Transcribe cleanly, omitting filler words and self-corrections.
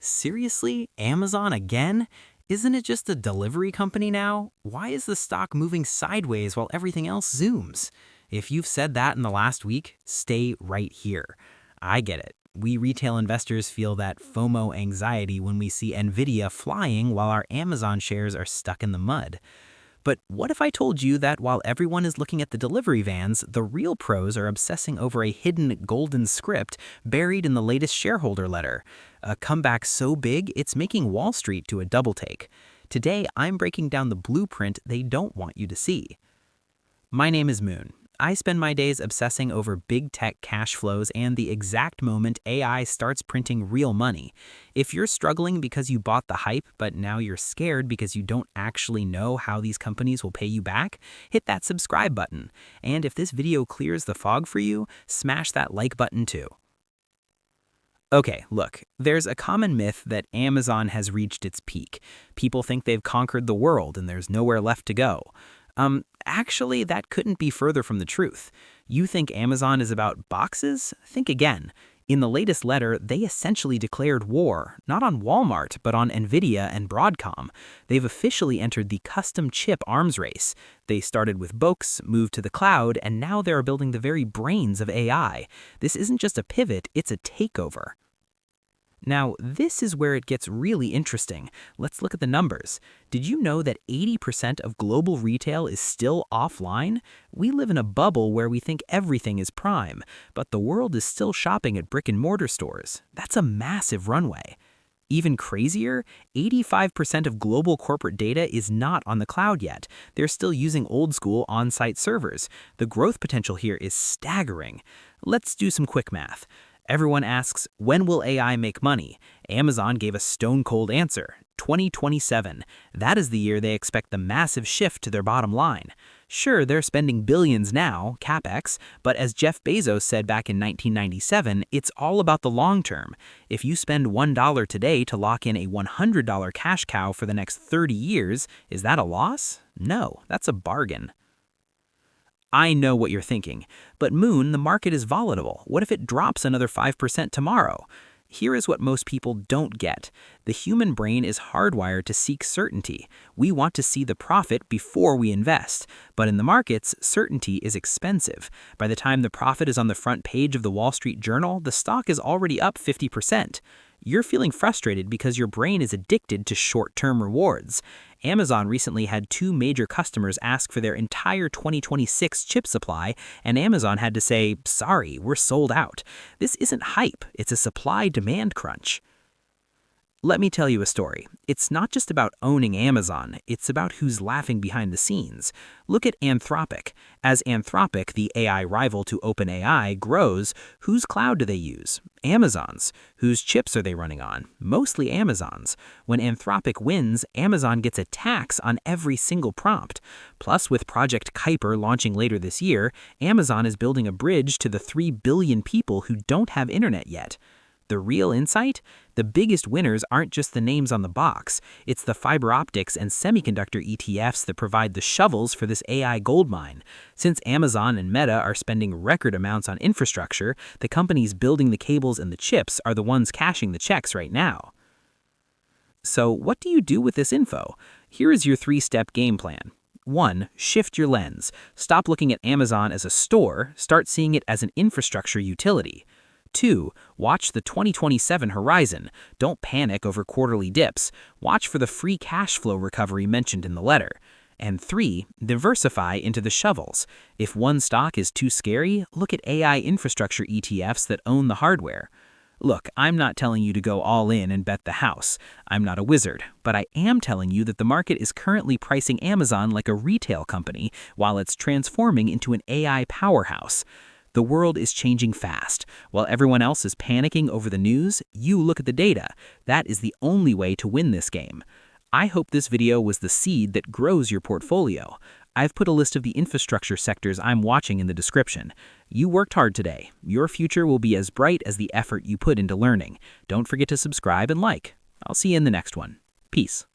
Seriously? Amazon again? Isn't it just a delivery company now? Why is the stock moving sideways while everything else zooms? If you've said that in the last week, stay right here. I get it. We retail investors feel that FOMO anxiety when we see Nvidia flying while our Amazon shares are stuck in the mud. But what if I told you that while everyone is looking at the delivery vans, the real pros are obsessing over a hidden golden script buried in the latest shareholder letter? A comeback so big, it's making Wall Street do a double take. Today, I'm breaking down the blueprint they don't want you to see. My name is Moon. I spend my days obsessing over big tech cash flows and the exact moment AI starts printing real money. If you're struggling because you bought the hype, but now you're scared because you don't actually know how these companies will pay you back, hit that subscribe button. And if this video clears the fog for you, smash that like button too. Okay, look, there's a common myth that Amazon has reached its peak. People think they've conquered the world and there's nowhere left to go. Actually, that couldn't be further from the truth. You think Amazon is about boxes? Think again. In the latest letter, they essentially declared war, not on Walmart, but on Nvidia and Broadcom. They've officially entered the custom chip arms race. They started with books, moved to the cloud, and now they're building the very brains of AI. This isn't just a pivot, it's a takeover. Now, this is where it gets really interesting. Let's look at the numbers. Did you know that 80% of global retail is still offline? We live in a bubble where we think everything is prime, but the world is still shopping at brick-and-mortar stores. That's a massive runway. Even crazier, 85% of global corporate data is not on the cloud yet. They're still using old-school on-site servers. The growth potential here is staggering. Let's do some quick math. Everyone asks, when will AI make money? Amazon gave a stone-cold answer, 2027. That is the year they expect the massive shift to their bottom line. Sure, they're spending billions now, CapEx, but as Jeff Bezos said back in 1997, it's all about the long term. If you spend $1 today to lock in a $100 cash cow for the next 30 years, is that a loss? No, that's a bargain. I know what you're thinking, but Moon, the market is volatile. What if it drops another 5% tomorrow? Here is what most people don't get. The human brain is hardwired to seek certainty. We want to see the profit before we invest. But in the markets, certainty is expensive. By the time the profit is on the front page of the Wall Street Journal, the stock is already up 50%. You're feeling frustrated because your brain is addicted to short-term rewards. Amazon recently had 2 major customers ask for their entire 2026 chip supply, and Amazon had to say, sorry, we're sold out. This isn't hype, it's a supply-demand crunch. Let me tell you a story. It's not just about owning Amazon, it's about who's laughing behind the scenes. Look at Anthropic. As Anthropic, the AI rival to OpenAI, grows, whose cloud do they use? Amazon's. Whose chips are they running on? Mostly Amazon's. When Anthropic wins, Amazon gets a tax on every single prompt. Plus, with Project Kuiper launching later this year, Amazon is building a bridge to the 3 billion people who don't have internet yet. The real insight? The biggest winners aren't just the names on the box. It's the fiber optics and semiconductor ETFs that provide the shovels for this AI goldmine. Since Amazon and Meta are spending record amounts on infrastructure, the companies building the cables and the chips are the ones cashing the checks right now. So what do you do with this info? Here is your 3-step game plan. 1. Shift your lens. Stop looking at Amazon as a store, start seeing it as an infrastructure utility. 2. Watch the 2027 horizon. Don't panic over quarterly dips. Watch for the free cash flow recovery mentioned in the letter. And 3. Diversify into the shovels. If one stock is too scary, look at AI infrastructure ETFs that own the hardware. Look, I'm not telling you to go all in and bet the house. I'm not a wizard, but I am telling you that the market is currently pricing Amazon like a retail company while it's transforming into an AI powerhouse. The world is changing fast. While everyone else is panicking over the news, you look at the data. That is the only way to win this game. I hope this video was the seed that grows your portfolio. I've put a list of the infrastructure sectors I'm watching in the description. You worked hard today. Your future will be as bright as the effort you put into learning. Don't forget to subscribe and like. I'll see you in the next one. Peace.